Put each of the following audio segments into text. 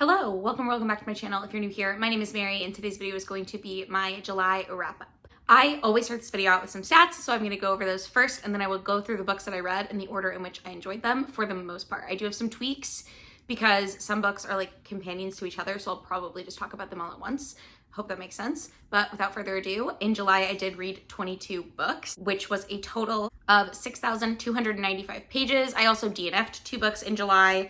Hello, welcome back to my channel. If you're new here, my name is Mary and today's video is going to be my July wrap up. I always start this video out with some stats, so I'm going to go over those first and then I will go through the books that I read in the order in which I enjoyed them for the most part. I do have some tweaks because some books are like companions to each other, so I'll probably just talk about them all at once. Hope that makes sense. But without further ado, in July I did read 22 books, which was a total of 6,295 pages. I also DNF'd 2 books in July.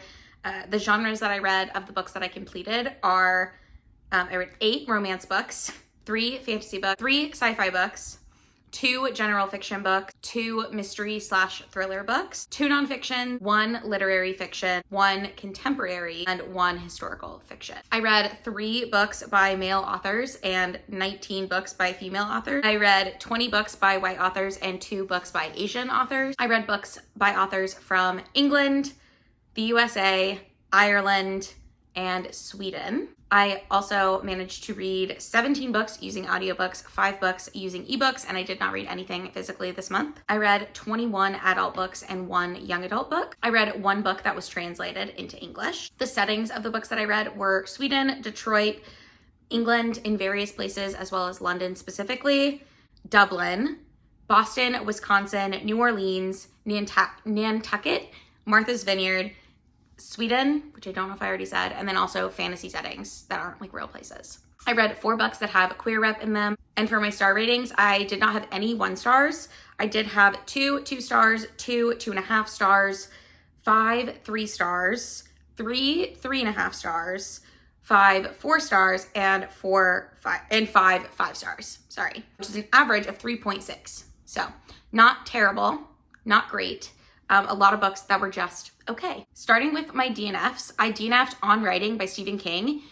The genres that I read of the books that I completed are, I read 8 romance books, 3 fantasy books, 3 sci-fi books, 2 general fiction books, 2 mystery/thriller books, 2 nonfiction, 1 literary fiction, 1 contemporary, and 1 historical fiction. I read 3 books by male authors and 19 books by female authors. I read 20 books by white authors and 2 books by Asian authors. I read books by authors from England, the USA, Ireland, and Sweden. I also managed to read 17 books using audiobooks, 5 books using ebooks, and I did not read anything physically this month. I read 21 adult books and 1 young adult book. I read 1 book that was translated into English. The settings of the books that I read were Sweden, Detroit, England in various places, as well as London specifically, Dublin, Boston, Wisconsin, New Orleans, Nantucket, Martha's Vineyard, Sweden, which I don't know if I already said, and then also fantasy settings that aren't like real places. I read 4 books that have queer rep in them. And for my star ratings, I did not have any 1 stars. I did have 2 2 stars, 2 2.5 stars, 5 3 stars, 3 3.5 stars, 5 4 stars, and 5 5 stars. Sorry, which is an average of 3.6. So not terrible, not great. A lot of books that were just okay. Starting with my DNFs, I DNF'd On Writing by Stephen King,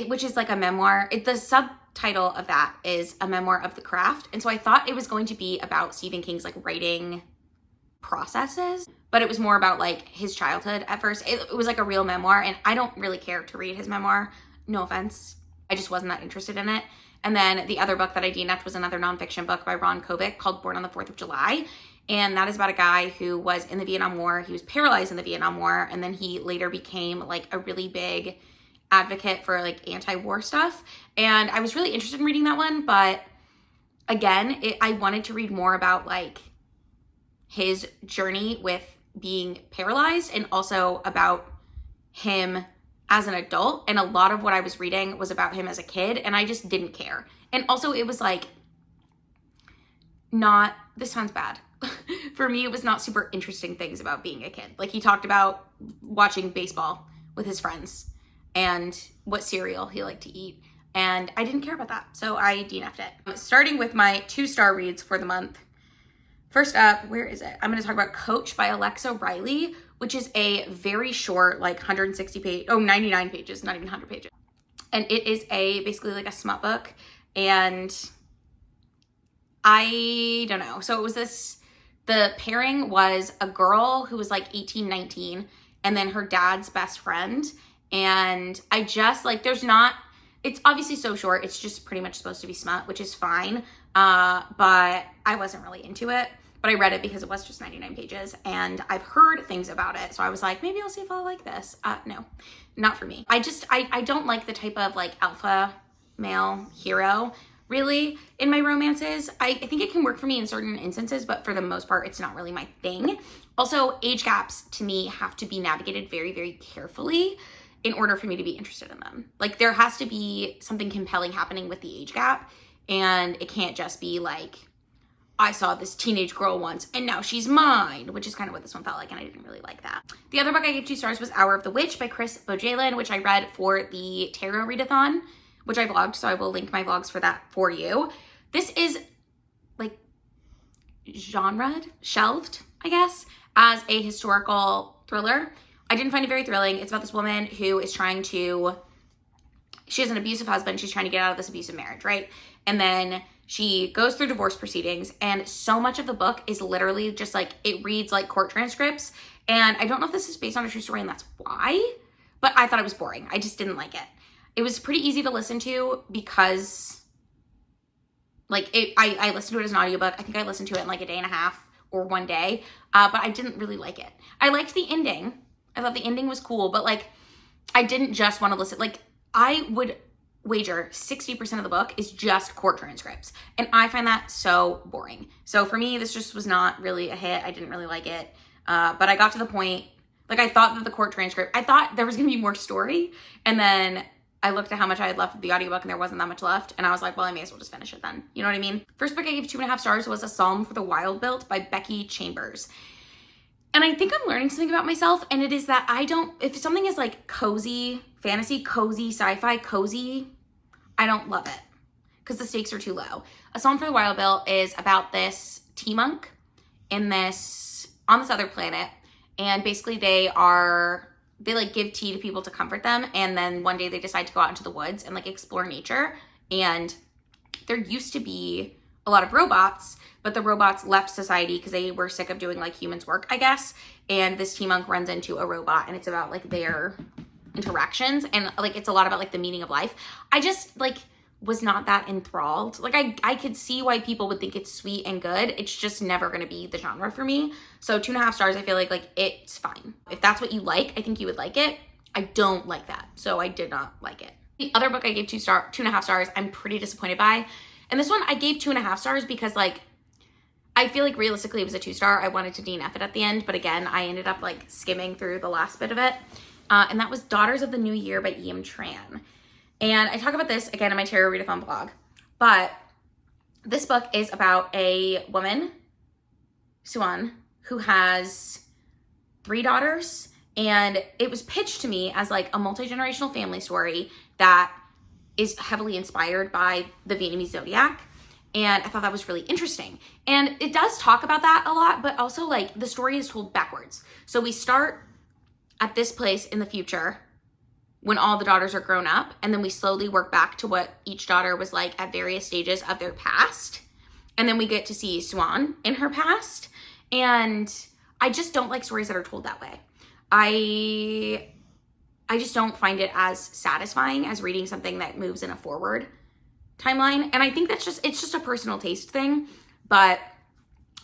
which is like a memoir. The subtitle of that is A Memoir of the Craft. And so I thought it was going to be about Stephen King's like writing processes, but it was more about like his childhood at first. It was like a real memoir, and I don't really care to read his memoir. No offense. I just wasn't that interested in it. And then the other book that I DNF'd was another nonfiction book by Ron Kovic called Born on the 4th of July. And that is about a guy who was in the Vietnam War. He was paralyzed in the Vietnam War, and then he later became like a really big advocate for like anti-war stuff. And I was really interested in reading that one, but again, I wanted to read more about like his journey with being paralyzed and also about him as an adult. And a lot of what I was reading was about him as a kid, and I just didn't care. And also it was like this sounds bad. For me, it was not super interesting things about being a kid. Like he talked about watching baseball with his friends and what cereal he liked to eat. And I didn't care about that. So I DNF'd it. Starting with my 2-star reads for the month. First up, where is it? I'm going to talk about Coach by Alexa Riley, which is a very short, like 99 pages, not even 100 pages. And it is basically like a smut book. And I don't know. So it was the pairing was a girl who was like 18, 19, and then her dad's best friend. And I just like, it's obviously so short. It's just pretty much supposed to be smut, which is fine. But I wasn't really into it, but I read it because it was just 99 pages and I've heard things about it. So I was like, maybe I'll see if I'll like this. No, not for me. I don't like the type of like alpha male hero really in my romances. I think it can work for me in certain instances, but for the most part, it's not really my thing. Also, age gaps to me have to be navigated very, very carefully in order for me to be interested in them. Like there has to be something compelling happening with the age gap, and it can't just be like, I saw this teenage girl once and now she's mine, which is kind of what this one felt like, and I didn't really like that. The other book I gave 2 stars was Hour of the Witch by Chris Bojalin, which I read for the tarot readathon, which I vlogged, so I will link my vlogs for that for you. This is like shelved, I guess, as a historical thriller. I didn't find it very thrilling. It's about this woman who is she has an abusive husband. She's trying to get out of this abusive marriage, right? And then she goes through divorce proceedings, and so much of the book is literally just like, it reads like court transcripts. And I don't know if this is based on a true story and that's why, but I thought it was boring. I just didn't like it. It was pretty easy to listen to because like I listened to it as an audiobook. I think I listened to it in like a day and a half or 1 day, but I didn't really like it. I liked the ending. I thought the ending was cool, but like I didn't just want to listen. Like, I would wager 60% of the book is just court transcripts. And I find that so boring. So for me, this just was not really a hit. I didn't really like it. But I got to the point, like I thought that the court transcript, I thought there was going to be more story. And then I looked at how much I had left of the audiobook and there wasn't that much left. And I was like, well, I may as well just finish it then. You know what I mean? First book I gave 2.5 stars was A Psalm for the Wild Built by Becky Chambers. And I think I'm learning something about myself. And it is that I don't, if something is like cozy, fantasy, cozy, sci-fi, cozy, I don't love it because the stakes are too low. A Psalm for the Wild Built is about this tea monk on this other planet. And basically they like give tea to people to comfort them. And then one day they decide to go out into the woods and like explore nature. And there used to be a lot of robots, but the robots left society because they were sick of doing like humans work, I guess. And this tea monk runs into a robot and it's about like their interactions. And like, it's a lot about like the meaning of life. I just like was not that enthralled. Like I could see why people would think it's sweet and good. It's just never going to be the genre for me. So 2.5 stars, I feel like it's fine. If that's what you like, I think you would like it. I don't like that. So I did not like it. The other book I gave 2.5 stars, I'm pretty disappointed by. And this one I gave 2.5 stars because like, I feel like realistically it was a 2-star. I wanted to DNF it at the end, but again, I ended up like skimming through the last bit of it. And that was Daughters of the New Year by E.M. Tran. And I talk about this again in my Tarot Readathon blog. But this book is about a woman, Suan, who has 3 daughters. And it was pitched to me as like a multi-generational family story that is heavily inspired by the Vietnamese zodiac. And I thought that was really interesting. And it does talk about that a lot, but also like the story is told backwards. So we start at this place in the future when all the daughters are grown up, and then we slowly work back to what each daughter was like at various stages of their past. And then we get to see Suan in her past. And I just don't like stories that are told that way. I just don't find it as satisfying as reading something that moves in a forward timeline. And I think it's just a personal taste thing. But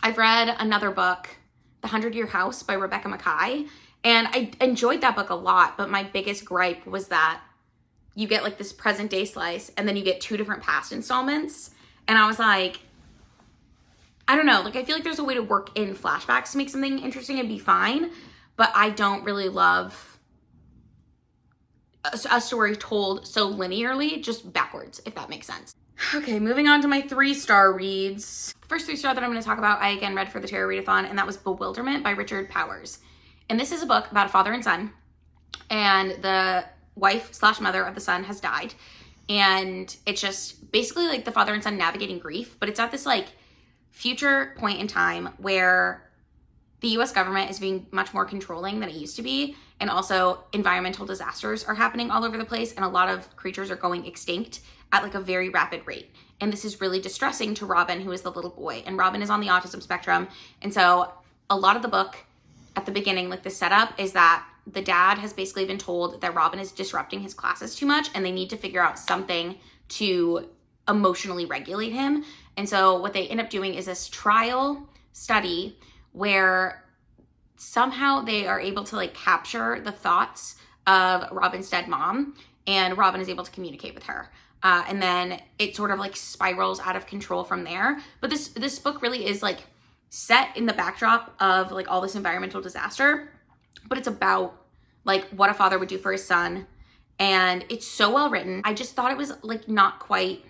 I've read another book, The 100-Year House by Rebecca Makkai, and I enjoyed that book a lot. But my biggest gripe was that you get like this present day slice and then you get 2 different past installments. And I was like, I don't know, like I feel like there's a way to work in flashbacks to make something interesting and be fine. But I don't really love a story told so linearly, just backwards, if that makes sense. Okay, moving on to my 3-star reads. The first 3-star that I'm going to talk about, I again read for the Tarot Readathon, and that was Bewilderment by Richard Powers. And this is a book about a father and son, and the wife/mother of the son has died. And it's just basically like the father and son navigating grief, but it's at this like future point in time where the US government is being much more controlling than it used to be. And also environmental disasters are happening all over the place. And a lot of creatures are going extinct at like a very rapid rate. And this is really distressing to Robin, who is the little boy. And Robin is on the autism spectrum. And so a lot of the book at the beginning, like the setup is that the dad has basically been told that Robin is disrupting his classes too much and they need to figure out something to emotionally regulate him. And so what they end up doing is this trial study where somehow they are able to like capture the thoughts of Robin's dead mom, and Robin is able to communicate with her. And then it sort of like spirals out of control from there. But this book really is like set in the backdrop of like all this environmental disaster, but it's about like what a father would do for his son. And it's so well written. I just thought it was like not quite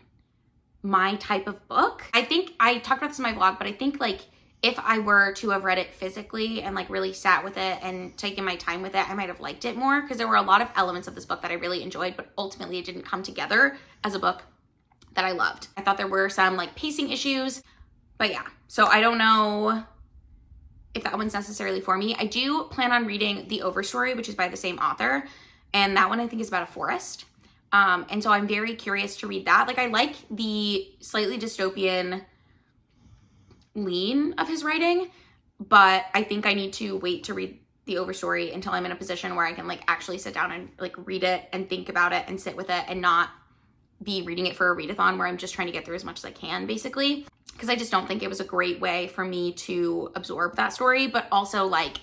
my type of book. I think I talked about this in my vlog, but I think like if I were to have read it physically and like really sat with it and taken my time with it, I might have liked it more, because there were a lot of elements of this book that I really enjoyed, but ultimately it didn't come together as a book that I loved. I thought there were some like pacing issues, but yeah. So I don't know if that one's necessarily for me. I do plan on reading The Overstory, which is by the same author. And that one I think is about a forest. And so I'm very curious to read that. Like I like the slightly dystopian lean of his writing, but I think I need to wait to read The Overstory until I'm in a position where I can like actually sit down and like read it and think about it and sit with it and not be reading it for a readathon where I'm just trying to get through as much as I can, basically. Because I just don't think it was a great way for me to absorb that story. But also like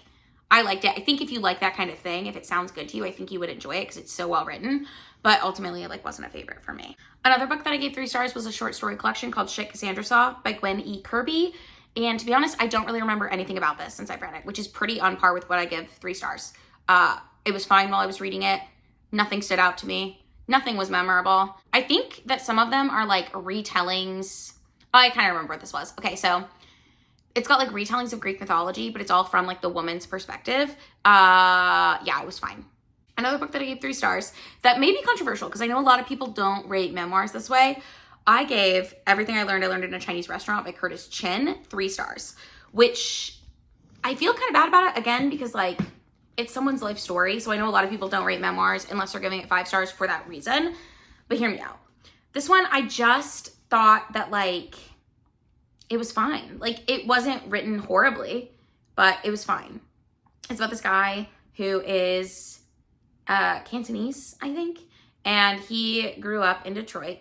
I liked it. I think if you like that kind of thing, if it sounds good to you, I think you would enjoy it because it's so well written. But ultimately, it like wasn't a favorite for me. Another book that I gave 3 stars was a short story collection called Shit Cassandra Saw by Gwen E. Kirby. And to be honest, I don't really remember anything about this since I've read it, which is pretty on par with what I give 3 stars. It was fine while I was reading it. Nothing stood out to me. Nothing was memorable. I think that some of them are like retellings. Oh, I kind of remember what this was. Okay, so it's got like retellings of Greek mythology, but it's all from like the woman's perspective. Yeah, it was fine. Another book that I gave 3 stars that may be controversial because I know a lot of people don't rate memoirs this way. I gave Everything I Learned in a Chinese Restaurant by Curtis Chin 3 stars, which I feel kind of bad about it again because like it's someone's life story. So I know a lot of people don't rate memoirs unless they're giving it 5 stars for that reason. But hear me out. This one, I just thought that like it was fine. Like it wasn't written horribly, but it was fine. It's about this guy who is Cantonese, I think. And he grew up in Detroit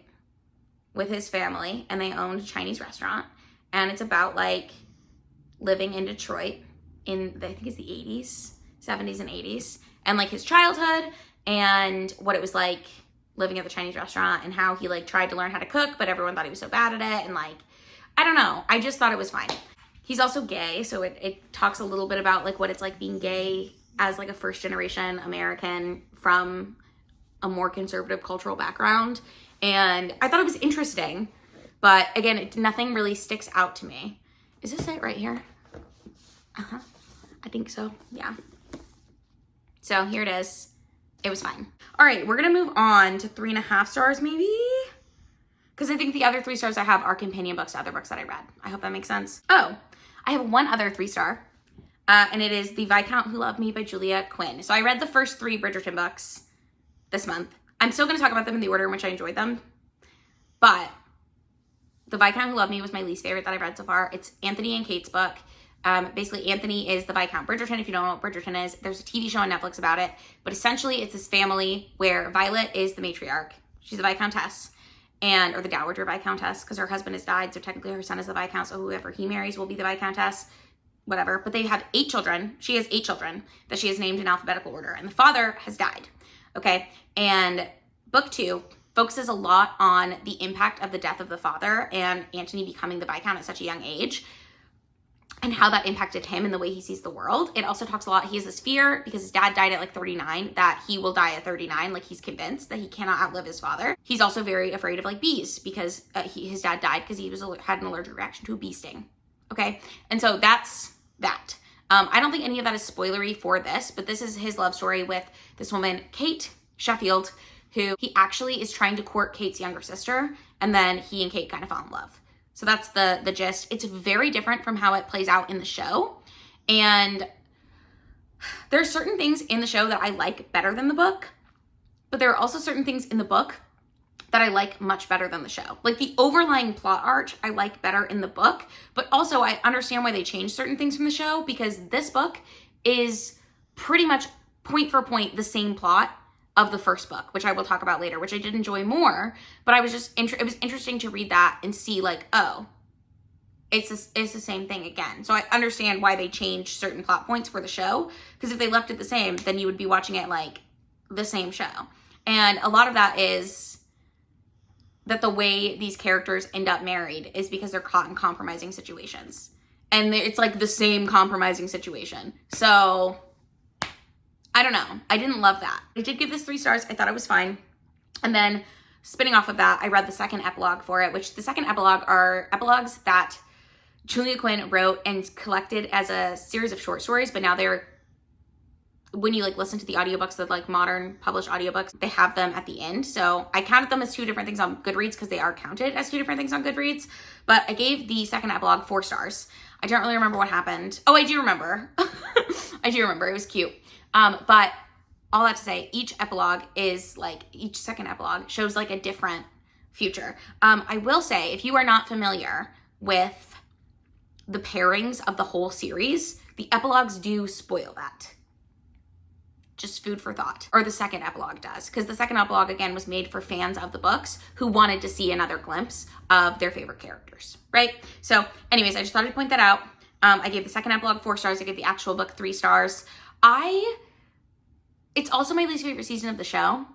with his family and they owned a Chinese restaurant. And it's about like living in Detroit in, I think it's the 80s, 70s and 80s. And like his childhood and what it was like living at the Chinese restaurant and how he like tried to learn how to cook, but everyone thought he was so bad at it. And like, I don't know. I just thought it was fine. He's also gay. So it talks a little bit about like what it's like being gay as like a first generation American from a more conservative cultural background. And I thought it was interesting, but again, nothing really sticks out to me. Is this it right here? I think so. Yeah. So here it is. It was fine. All right, we're gonna move on to 3.5 stars maybe, because I think the other 3 stars I have are companion books to other books that I read. I hope that makes sense. Oh, I have one other 3 star, and it is The Viscount Who Loved Me by Julia Quinn. So I read the first 3 Bridgerton books this month. I'm still gonna talk about them in the order in which I enjoyed them, but The Viscount Who Loved Me was my least favorite that I've read so far. It's Anthony and Kate's book. Basically, Anthony is the Viscount Bridgerton. If you don't know what Bridgerton is, there's a TV show on Netflix about it. But essentially, it's this family where Violet is the matriarch. She's a Viscountess, or the Dowager Viscountess, because her husband has died. So technically, her son is the Viscount. So whoever he marries will be the Viscountess. Whatever. But they have 8 children. She has 8 children that she has named in alphabetical order. And the father has died. Okay. And book 2 focuses a lot on the impact of the death of the father and Anthony becoming the Viscount at such a young age, and how that impacted him and the way he sees the world. It also talks a lot, he has this fear because his dad died at like 39, that he will die at 39. Like he's convinced that he cannot outlive his father. He's also very afraid of like bees because his dad died because he had an allergic reaction to a bee sting. Okay, and so that's that. I don't think any of that is spoilery for this, but this is his love story with this woman, Kate Sheffield, who he actually is trying to court Kate's younger sister, and then he and Kate kind of fall in love. So that's the gist. It's very different from how it plays out in the show. And there are certain things in the show that I like better than the book, but there are also certain things in the book that I like much better than the show. Like the overlying plot arch, I like better in the book, but also I understand why they changed certain things from the show, because this book is pretty much point for point the same plot of the first book, which I will talk about later, which I did enjoy more, but I was just, it was interesting to read that and see like, oh, it's the same thing again. So I understand why they changed certain plot points for the show, because if they left it the same, then you would be watching it like the same show. And a lot of that is that the way these characters end up married is because they're caught in compromising situations. And it's like the same compromising situation. So I don't know. I didn't love that. I did give this 3 stars. I thought it was fine. And then spinning off of that, I read the second epilogue for it, which the second epilogue are epilogues that Julia Quinn wrote and collected as a series of short stories, but now they're, when you like listen to the audiobooks, the like modern published audiobooks, they have them at the end. So I counted them as 2 different things on Goodreads because they are counted as 2 different things on Goodreads. But I gave the second epilogue 4 stars. I don't really remember what happened. Oh, I do remember. I do remember. It was cute. But all that to say, each second epilogue shows like a different future. I will say, if you are not familiar with the pairings of the whole series, the epilogues do spoil that. Just food for thought. Or the second epilogue does, because the second epilogue, again, was made for fans of the books who wanted to see another glimpse of their favorite characters, right? So anyways, I just thought I'd point that out. I gave the second epilogue 4 stars. I gave the actual book 3 stars. It's also my least favorite season of the show,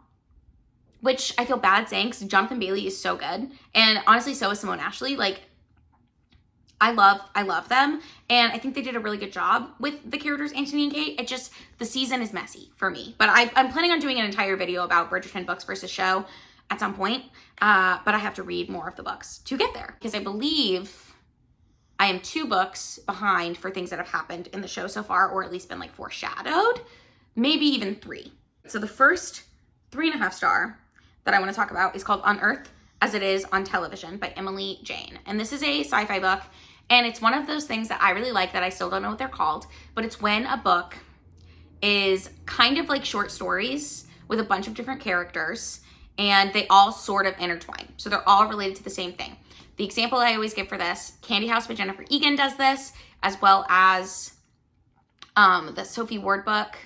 which I feel bad saying because Jonathan Bailey is so good. And honestly, so is Simone Ashley. Like, I love them. And I think they did a really good job with the characters, Anthony and Kate. It just, the season is messy for me. But I'm planning on doing an entire video about Bridgerton books versus show at some point. But I have to read more of the books to get there. Because I believe I am 2 books behind for things that have happened in the show so far, or at least been like foreshadowed. Maybe even 3. So the first 3.5 star that I want to talk about is called Unearthed as It Is on Television by Emily Jane. And this is a sci-fi book, and it's one of those things that I really like that I still don't know what they're called, but it's when a book is kind of like short stories with a bunch of different characters, and they all sort of intertwine. So they're all related to the same thing. The example I always give for this, Candy House by Jennifer Egan does this, as well as the Sophie Ward book,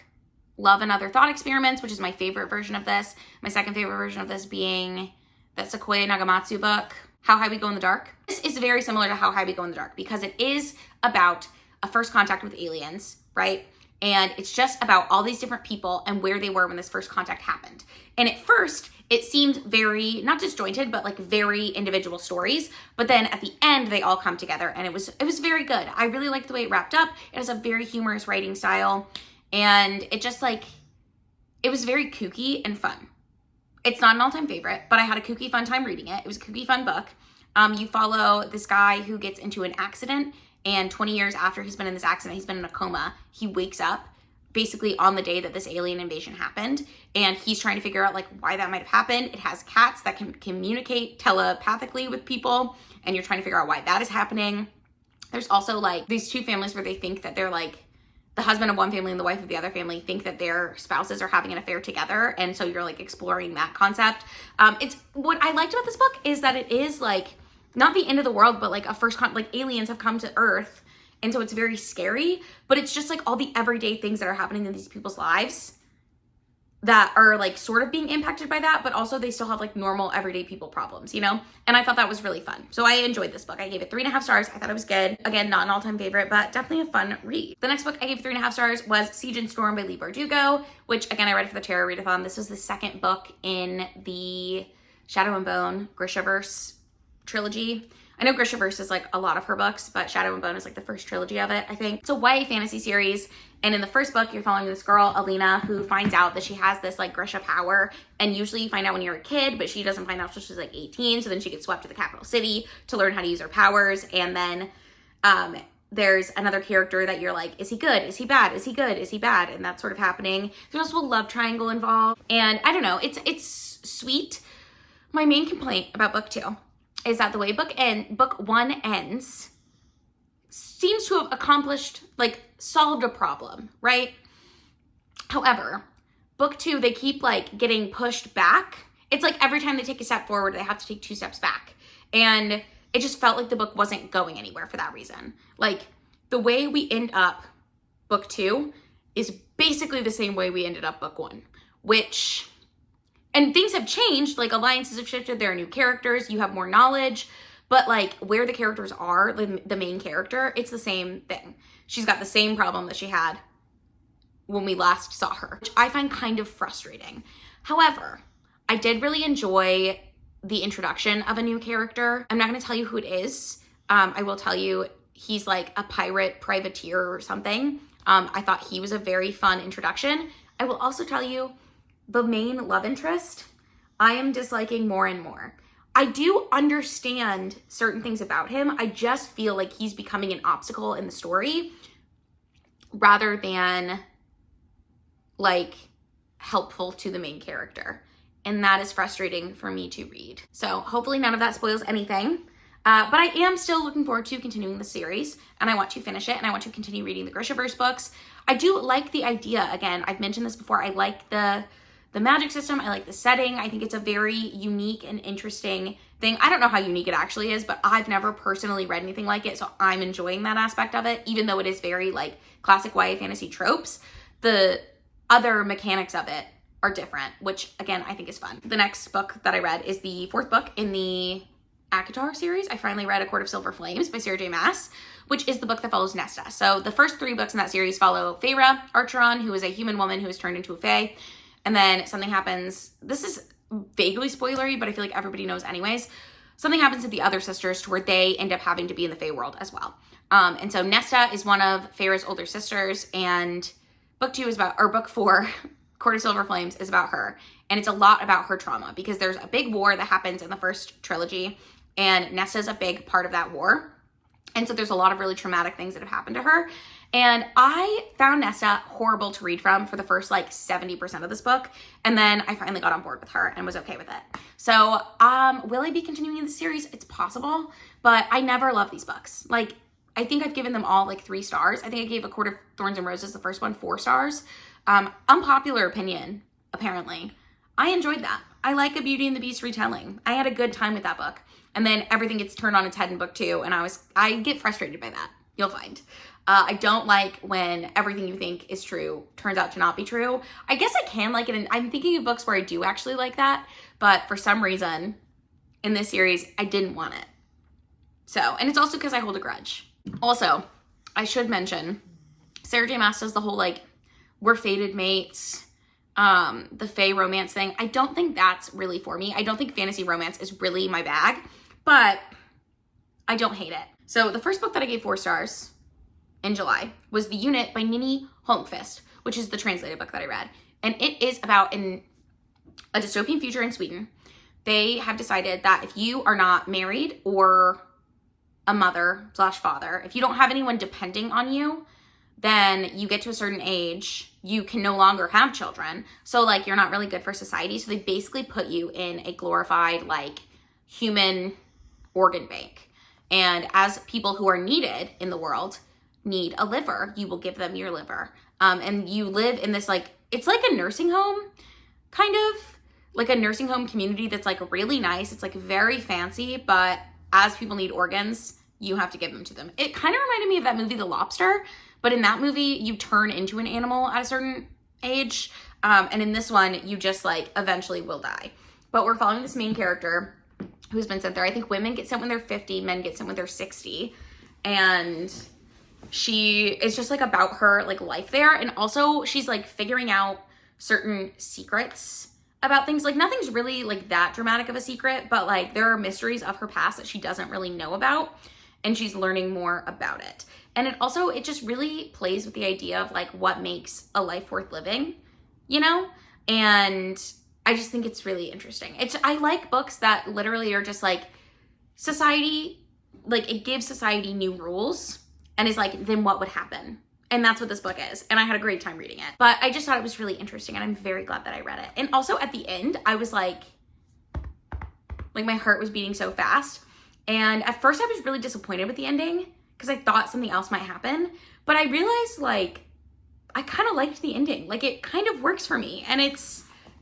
Love and Other Thought Experiments, which is my favorite version of this. My second favorite version of this being that Sequoia Nagamatsu book, How High We Go in the Dark. This is very similar to How High We Go in the Dark because it is about a first contact with aliens, right? And it's just about all these different people and where they were when this first contact happened. And at first, it seemed very, not disjointed, but like very individual stories. But then at the end, they all come together and it was very good. I really liked the way it wrapped up. It has a very humorous writing style. And it just like, it was very kooky and fun. It's not an all-time favorite, but I had a kooky fun time reading it. It was a kooky fun book. You follow this guy who gets into an accident, and 20 years after he's been in this accident, he's been in a coma. He wakes up basically on the day that this alien invasion happened, and he's trying to figure out like why that might have happened. It has cats that can communicate telepathically with people, and you're trying to figure out why that is happening. There's also like these 2 families where they think that they're like, the husband of one family and the wife of the other family think that their spouses are having an affair together. And so you're like exploring that concept. It's what I liked about this book is that it is like not the end of the world, but like like aliens have come to Earth. And so it's very scary, but it's just like all the everyday things that are happening in these people's lives that are like sort of being impacted by that, but also they still have like normal everyday people problems, you know? And I thought that was really fun. So I enjoyed this book. I gave it 3.5 stars. I thought it was good. Again, not an all-time favorite, but definitely a fun read. The next book I gave 3.5 stars was Siege and Storm by Leigh Bardugo, which again, I read for the Tarot Readathon. This was the second book in the Shadow and Bone Grishaverse trilogy. I know Grishaverse is like a lot of her books, but Shadow and Bone is like the first trilogy of it, I think. It's a YA fantasy series. And in the first book, you're following this girl, Alina, who finds out that she has this like Grisha power. And usually you find out when you're a kid, but she doesn't find out until she's like 18. So then she gets swept to the capital city to learn how to use her powers. And then there's another character that you're like, is he good? Is he bad? Is he good? Is he bad? And that's sort of happening. There's also a love triangle involved. And I don't know, it's sweet. My main complaint about book 2 is that the way book 1 ends seems to have accomplished, like, solved a problem, right? However, book 2, they keep, like, getting pushed back. It's like every time they take a step forward, they have to take 2 steps back. And it just felt like the book wasn't going anywhere for that reason. Like, the way we end up book 2 is basically the same way we ended up book 1, which... And things have changed, like alliances have shifted, there are new characters, you have more knowledge, but like where the characters are, the main character, it's the same thing. She's got the same problem that she had when we last saw her, which I find kind of frustrating. However, I did really enjoy the introduction of a new character. I'm not gonna tell you who it is. I will tell you he's like a pirate privateer or something. I thought he was a very fun introduction. I will also tell you the main love interest, I am disliking more and more. I do understand certain things about him. I just feel like he's becoming an obstacle in the story rather than like helpful to the main character. And that is frustrating for me to read. So hopefully none of that spoils anything. But I am still looking forward to continuing the series, and I want to finish it, and I want to continue reading the Grishaverse books. I do like the idea, again, I've mentioned this before, I like the magic system, I like the setting. I think it's a very unique and interesting thing. I don't know how unique it actually is, but I've never personally read anything like it, so I'm enjoying that aspect of it, even though it is very like classic YA fantasy tropes. The other mechanics of it are different, which again, I think is fun. The next book that I read is the 4th book in the ACOTAR series. I finally read A Court of Silver Flames by Sarah J. Maas, which is the book that follows Nesta. So the first 3 books in that series follow Feyre Archeron, who is a human woman who is turned into a fae. And then something happens. This is vaguely spoilery, but I feel like everybody knows anyways. Something happens to the other sisters to where they end up having to be in the fae world as well. And so Nesta is one of Feyre's older sisters, and book 4, Court of Silver Flames, is about her. And it's a lot about her trauma because there's a big war that happens in the first trilogy, and Nesta's a big part of that war. And so there's a lot of really traumatic things that have happened to her. And I found Nesta horrible to read for the first like 70% of this book. And then I finally got on board with her and was okay with it. So will I be continuing the series? It's possible, but I never love these books. Like, I think I've given them all like 3 stars. I think I gave A Court of Thorns and Roses, the first one, 4 stars. Unpopular opinion, apparently. I enjoyed that. I like A Beauty and the Beast retelling. I had a good time with that book. And then everything gets turned on its head in book 2, and I get frustrated by that. You'll find. I don't like when everything you think is true turns out to not be true. I guess I can like it, and I'm thinking of books where I do actually like that, but for some reason in this series, I didn't want it. So, and it's also because I hold a grudge. Also, I should mention, Sarah J. Maas does the whole like, we're fated mates, the fae romance thing. I don't think that's really for me. I don't think fantasy romance is really my bag, but I don't hate it. So the first book that I gave 4 stars in July was The Unit by Nini Holmqvist, which is the translated book that I read. And it is about a dystopian future in Sweden. They have decided that if you are not married or a mother/father, if you don't have anyone depending on you, then you get to a certain age, you can no longer have children. So like, you're not really good for society. So they basically put you in a glorified like human organ bank. And as people who are needed in the world need a liver, you will give them your liver. And you live in this like, it's like a nursing home, kind of like a nursing home community that's like really nice. It's like very fancy, but as people need organs, you have to give them to them. It kind of reminded me of that movie, The Lobster, but in that movie, you turn into an animal at a certain age. And in this one, you just like eventually will die. But we're following this main character who's been sent there. I think women get sent when they're 50, men get sent when they're 60. And she is just like about her like life there. And also she's like figuring out certain secrets about things. Like nothing's really like that dramatic of a secret, but like there are mysteries of her past that she doesn't really know about. And she's learning more about it. And it just really plays with the idea of like what makes a life worth living, you know? And I just think it's really interesting. I like books that literally are just like society, like it gives society new rules and is like, then what would happen? And that's what this book is. And I had a great time reading it. But I just thought it was really interesting and I'm very glad that I read it. And also at the end, I was like my heart was beating so fast. And at first I was really disappointed with the ending because I thought something else might happen. But I realized like, I kind of liked the ending. Like it kind of works for me. And it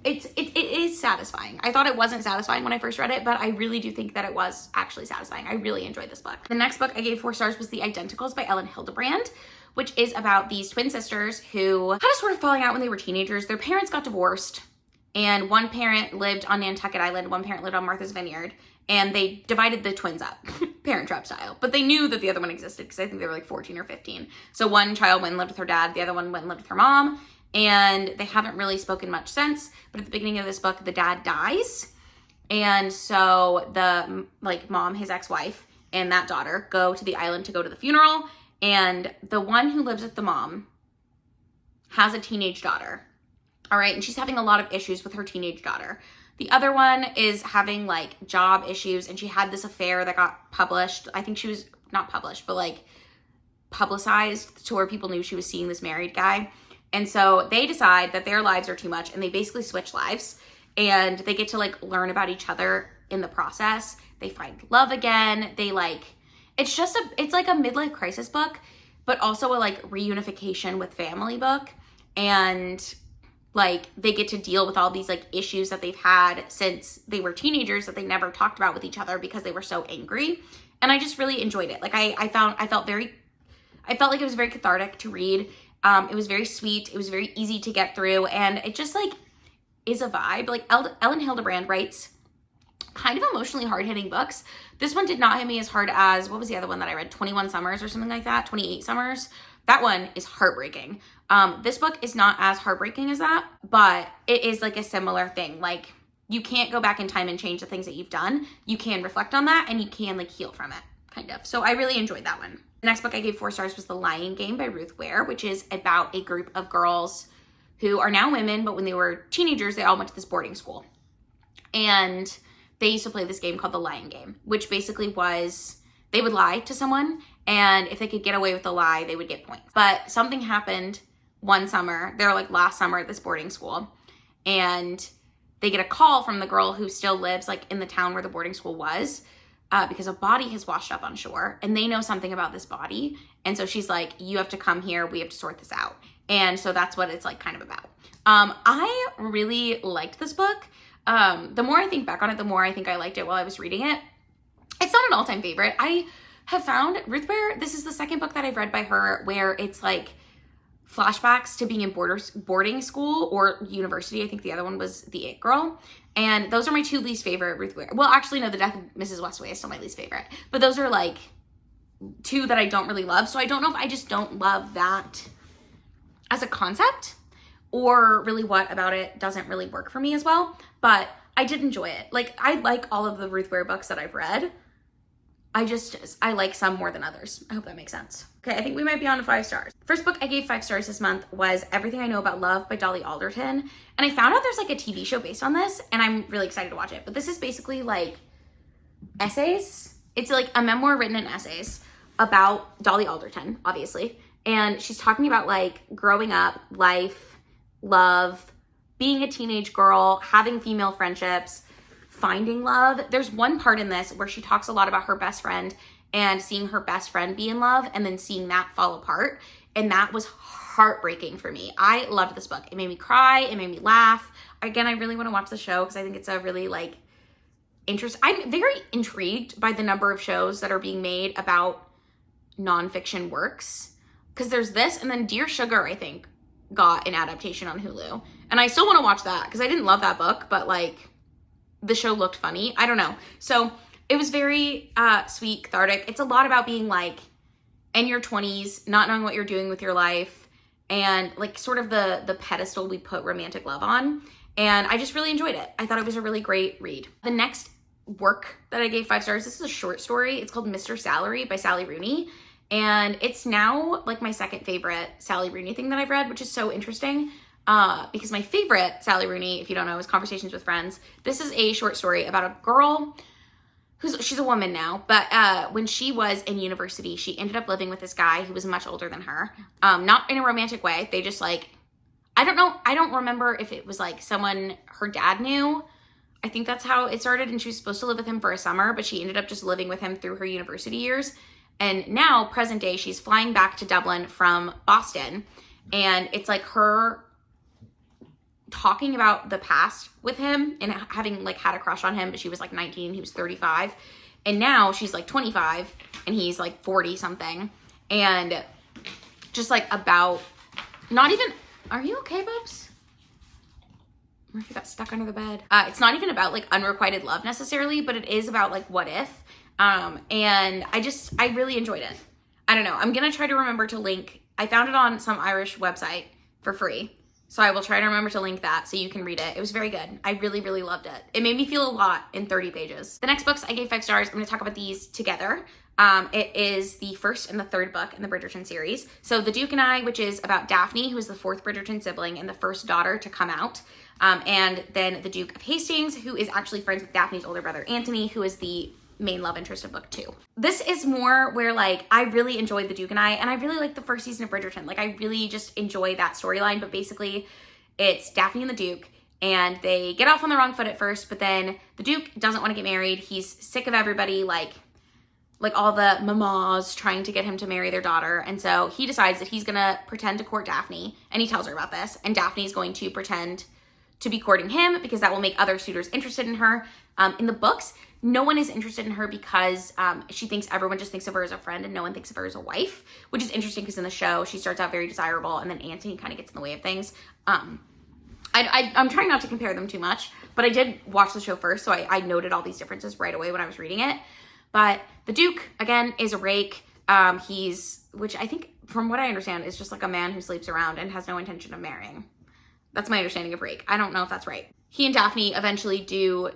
is satisfying. I thought it wasn't satisfying when I first read it, but I really do think that it was actually satisfying. I really enjoyed this book. The next book I gave 4 stars was The Identicals by Ellen Hildebrand, which is about these twin sisters who had a sort of falling out when they were teenagers. Their parents got divorced, and one parent lived on Nantucket Island, one parent lived on Martha's Vineyard, and they divided the twins up, Parent Trap style. But they knew that the other one existed because I think they were like 14 or 15. So one child went and lived with her dad, the other one went and lived with her mom, and they haven't really spoken much since. But at the beginning of this book, the dad dies, and so the mom, his ex-wife, and that daughter go to the island to go to the funeral. And the one who lives with the mom has a teenage daughter. All right. And she's having a lot of issues with her teenage daughter. The other one is having like job issues. And she had this affair that got published. I think she was not published, but like publicized to where people knew she was seeing this married guy. And so they decide that their lives are too much and they basically switch lives. And they get to like learn about each other in the process. They find love again. They like, it's like a midlife crisis book, but also a like reunification with family book. And like they get to deal with all these like issues that they've had since they were teenagers that they never talked about with each other because they were so angry. And I just really enjoyed it. Like I felt like it was very cathartic to read. It was very sweet. It was very easy to get through. And it just like is a vibe. Like Ellen Hildebrand writes kind of emotionally hard-hitting books. This one did not hit me as hard as, what was the other one that I read? 21 Summers or something like that, 28 Summers. That one is heartbreaking. This book is not as heartbreaking as that, but it is like a similar thing. Like, you can't go back in time and change the things that you've done. You can reflect on that and you can like heal from it, kind of. So I really enjoyed that one. The next book I gave 4 stars was The Ling Game by Ruth Ware, which is about a group of girls who are now women, but when they were teenagers, they all went to this boarding school. And they used to play this game called the Ling Game, which basically was they would lie to someone, and if they could get away with the lie, they would get points. But something happened one summer, they're like last summer at this boarding school, and they get a call from the girl who still lives like in the town where the boarding school was, because a body has washed up on shore, and they know something about this body. And so she's like, you have to come here, we have to sort this out. And so that's what it's like kind of about. I really liked this book. The more I think back on it, the more I think I liked it while I was reading it. It's not an all-time favorite. I have found Ruth Ware, this is the second book that I've read by her where it's like flashbacks to being in boarding school or university. I think the other one was The It Girl. And those are my 2 least favorite Ruth Ware. Well, actually, no, The Death of Mrs. Westaway is still my least favorite. But those are like 2 that I don't really love. So I don't know if I just don't love that as a concept, or really what about it doesn't really work for me as well. But I did enjoy it. Like, I like all of the Ruth Ware books that I've read. I like some more than others. I hope that makes sense. Okay, I think we might be on to 5 stars. First book I gave 5 stars this month was Everything I Know About Love by Dolly Alderton. And I found out there's like a TV show based on this, and I'm really excited to watch it. But this is basically like essays. It's like a memoir written in essays about Dolly Alderton, obviously. And she's talking about like growing up, life, love, being a teenage girl, having female friendships, finding love. There's one part in this where she talks a lot about her best friend and seeing her best friend be in love and then seeing that fall apart. And that was heartbreaking for me. I loved this book. It made me cry. It made me laugh. Again, I really want to watch the show because I think it's a really like interesting. I'm very intrigued by the number of shows that are being made about nonfiction works. Because there's this, and then Dear Sugar, I think, got an adaptation on Hulu. And I still want to watch that because I didn't love that book, but like the show looked funny. I don't know. So it was very sweet, cathartic. It's a lot about being like in your 20s, not knowing what you're doing with your life, and like sort of the pedestal we put romantic love on. And I just really enjoyed it. I thought it was a really great read. The next work that I gave 5 stars, this is a short story. It's called Mr. Salary by Sally Rooney. And it's now like my second favorite Sally Rooney thing that I've read, which is so interesting because my favorite Sally Rooney, if you don't know, is Conversations with Friends. This is a short story about a girl she's a woman now, but when she was in university, she ended up living with this guy who was much older than her. Not in a romantic way. They just like, I don't know. I don't remember if it was like someone her dad knew. I think that's how it started, and she was supposed to live with him for a summer, but she ended up just living with him through her university years. And now, present day, she's flying back to Dublin from Boston. And it's like her talking about the past with him and having like had a crush on him, but she was like 19, he was 35. And now she's like 25 and he's like 40 something. And just like about, not even, are you okay, Bubs? Or if you got stuck under the bed. It's not even about like unrequited love necessarily, but it is about like what if. And I really enjoyed it. I don't know. I'm going to try to remember to link. I found it on some Irish website for free. So I will try to remember to link that so you can read it. It was very good. I really, really loved it. It made me feel a lot in 30 pages. The next books I gave 5 stars. I'm going to talk about these together. It is the first and the third book in the Bridgerton series. So The Duke and I, which is about Daphne, who is the 4th Bridgerton sibling and the first daughter to come out. And then the Duke of Hastings, who is actually friends with Daphne's older brother, Anthony, who is the main love interest of book 2. This is more where like I really enjoyed The Duke and I really like the first season of Bridgerton. Like I really just enjoy that storyline, but basically it's Daphne and the Duke, and they get off on the wrong foot at first, but then the Duke doesn't want to get married. He's sick of everybody like all the mamas trying to get him to marry their daughter, and so he decides that he's gonna pretend to court Daphne, and he tells her about this, and Daphne's going to pretend to be courting him because that will make other suitors interested in her. In the books, no one is interested in her because she thinks everyone just thinks of her as a friend and no one thinks of her as a wife, which is interesting because in the show, she starts out very desirable and then Anthony kind of gets in the way of things. I'm trying not to compare them too much, But I did watch the show first, so I noted all these differences right away when I was reading it. But the Duke, again, is a rake. Which I think, from what I understand, is just like a man who sleeps around and has no intention of marrying. That's my understanding of rake. I don't know if that's right. He and Daphne eventually do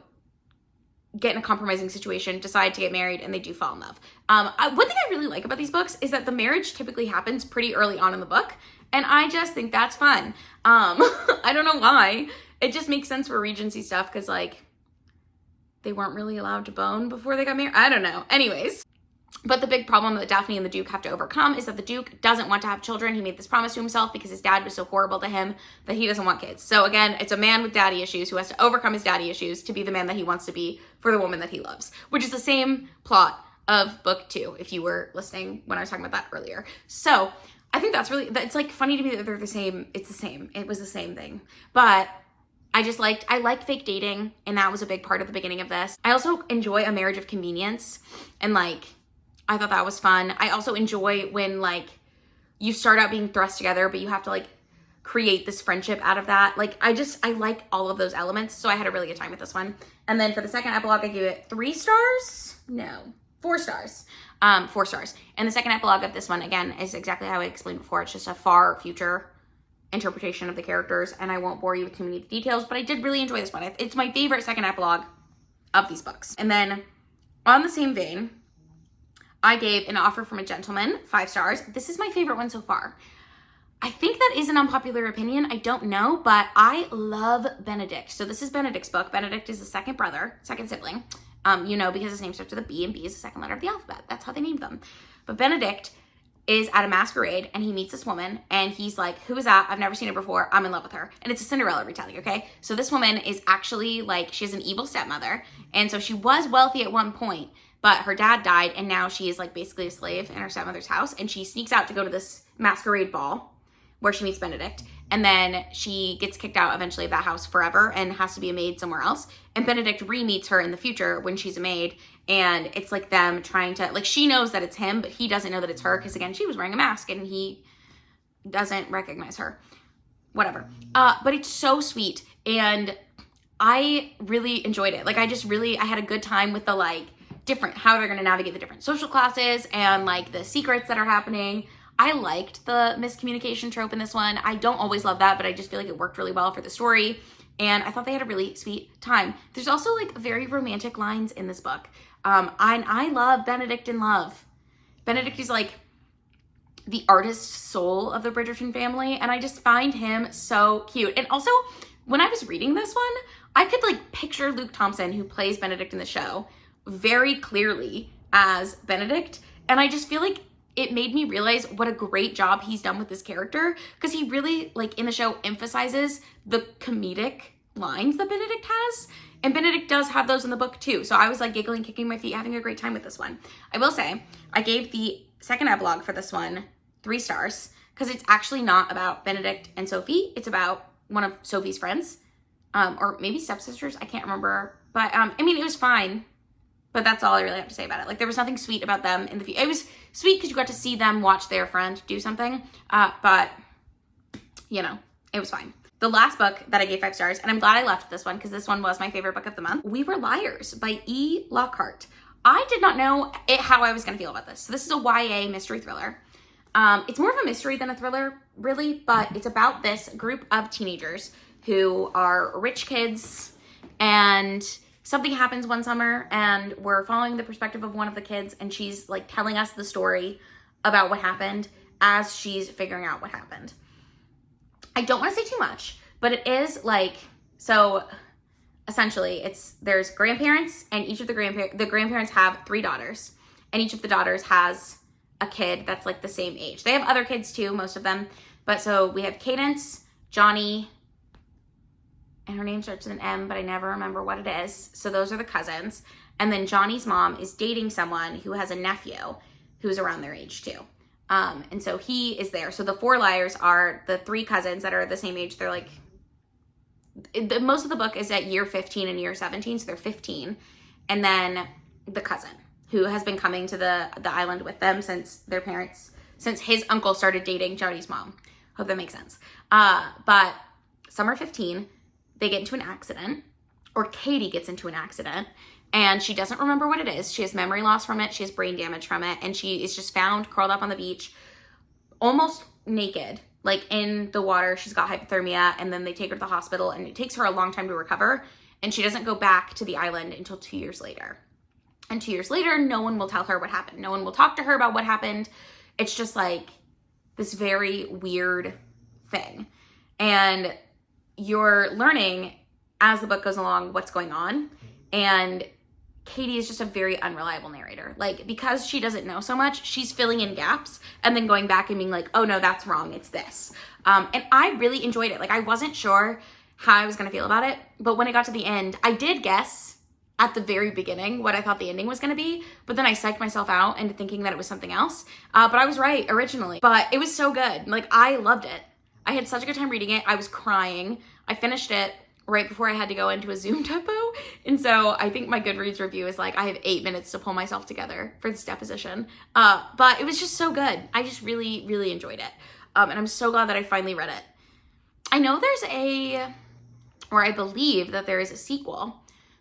get in a compromising situation, decide to get married, and they do fall in love. One thing I really like about these books is that the marriage typically happens pretty early on in the book, and I just think that's fun. I don't know why. It just makes sense for Regency stuff, because, like, they weren't really allowed to bone before they got married. I don't know. Anyways. But the big problem that Daphne and the Duke have to overcome is that the Duke doesn't want to have children. He made this promise to himself because his dad was so horrible to him that he doesn't want kids. So again, it's a man with daddy issues who has to overcome his daddy issues to be the man that he wants to be for the woman that he loves, which is the same plot of book 2, if you were listening when I was talking about that earlier. So I think it's like funny to me that they're the same. It's the same. It was the same thing. But I liked fake dating, and that was a big part of the beginning of this. I also enjoy a marriage of convenience, and like, I thought that was fun. I also enjoy when, like, you start out being thrust together, but you have to, like, create this friendship out of that. Like, I like all of those elements, so I had a really good time with this one. And then for the second epilogue, I gave it 3 stars? No, 4 stars. 4 stars. And the second epilogue of this one, again, is exactly how I explained before. It's just a far future interpretation of the characters, and I won't bore you with too many details, but I did really enjoy this one. It's my favorite second epilogue of these books. And then, on the same vein, I gave An Offer from a Gentleman 5 stars. This is my favorite one so far. I think that is an unpopular opinion. I don't know, but I love Benedict. So this is Benedict's book. Benedict is the second sibling. Because his name starts with a B, and B is the second letter of the alphabet. That's how they named them. But Benedict is at a masquerade, and he meets this woman, and he's like, who is that? I've never seen her before. I'm in love with her. And it's a Cinderella retelling, okay? So this woman is actually, like, she has an evil stepmother, and so she was wealthy at one point, but her dad died, and now she is, like, basically a slave in her stepmother's house, and she sneaks out to go to this masquerade ball where she meets Benedict, and then she gets kicked out eventually of that house forever and has to be a maid somewhere else, and Benedict re-meets her in the future when she's a maid, and it's, like, them trying to, like, she knows that it's him, but he doesn't know that it's her, because, again, she was wearing a mask, and he doesn't recognize her. Whatever. But it's so sweet, and I really enjoyed it. Like, I had a good time with the, like, how they're going to navigate the different social classes and, like, the secrets that are happening. I liked the miscommunication trope in this one. I don't always love that, but I just feel like it worked really well for the story, and I thought they had a really sweet time. There's also, like, very romantic lines in this book. I love Benedict in love. Benedict is, like, the artist soul of the Bridgerton family, and I just find him so cute. And also, when I was reading this one, I could, like, picture Luke Thompson, who plays Benedict in the show, very clearly as Benedict, and I just feel like it made me realize what a great job he's done with this character, because he really, like, in the show emphasizes the comedic lines that Benedict has, and Benedict does have those in the book too. So I was, like, giggling, kicking my feet, having a great time with this one. I will say, I gave the second epilogue for this one 3 stars, because it's actually not about Benedict and Sophie. It's about one of Sophie's friends, or maybe stepsisters, I can't remember, but I mean, it was fine. But that's all I really have to say about it. Like, there was nothing sweet about them in the future. It was sweet because you got to see them watch their friend do something. But, you know, it was fine. The last book that I gave 5 stars, and I'm glad I left this one because this one was my favorite book of the month, We Were Liars by E. Lockhart. I did not know how I was going to feel about this. So this is a YA mystery thriller. It's more of a mystery than a thriller, really, but it's about this group of teenagers who are rich kids, and something happens one summer, and we're following the perspective of one of the kids, and she's, like, telling us the story about what happened as she's figuring out what happened. I don't want to say too much, but it is, like, so essentially there's grandparents, and each of the grandparents have 3 daughters, and each of the daughters has a kid that's, like, the same age. They have other kids too, most of them, but so we have Cadence, Johnny, and her name starts with an M, but I never remember what it is. So those are the cousins. And then Johnny's mom is dating someone who has a nephew who's around their age too. And so he is there. So the 4 liars are the 3 cousins that are the same age. They're like, most of the book is at year 15 and year 17, so they're 15. And then the cousin who has been coming to the island with them since his uncle started dating Johnny's mom. Hope that makes sense. But some are 15. They get into an accident or Katie gets into an accident and she doesn't remember what it is. She has memory loss from it. She has brain damage from it. And she is just found curled up on the beach, almost naked, like in the water. She's got hypothermia, and then they take her to the hospital, and it takes her a long time to recover. And she doesn't go back to the island until 2 years later. And 2 years later, no one will tell her what happened. No one will talk to her about what happened. It's just like this very weird thing. And you're learning as the book goes along what's going on. And Katie is just a very unreliable narrator. Like, because she doesn't know so much, she's filling in gaps and then going back and being like, oh no, that's wrong, it's this. And I really enjoyed it. Like, I wasn't sure how I was gonna feel about it, but when it got to the end, I did guess at the very beginning what I thought the ending was gonna be, but then I psyched myself out into thinking that it was something else. But I was right originally, but it was so good. Like, I loved it. I had such a good time reading it. I was crying. I finished it right before I had to go into a Zoom depo. And so I think my Goodreads review is like, I have 8 minutes to pull myself together for this deposition. But it was just so good. I just really, really enjoyed it. And I'm so glad that I finally read it. I know I believe that there is a sequel.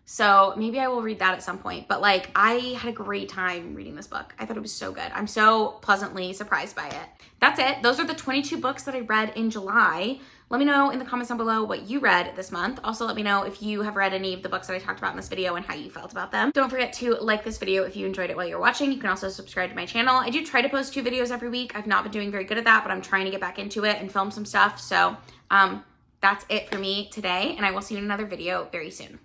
So maybe I will read that at some point. But like, I had a great time reading this book. I thought it was so good. I'm so pleasantly surprised by it. That's it. Those are the 22 books that I read in July. Let me know in the comments down below what you read this month. Also, let me know if you have read any of the books that I talked about in this video and how you felt about them. Don't forget to like this video if you enjoyed it while you're watching. You can also subscribe to my channel. I do try to post 2 videos every week. I've not been doing very good at that, but I'm trying to get back into it and film some stuff. So that's it for me today, and I will see you in another video very soon.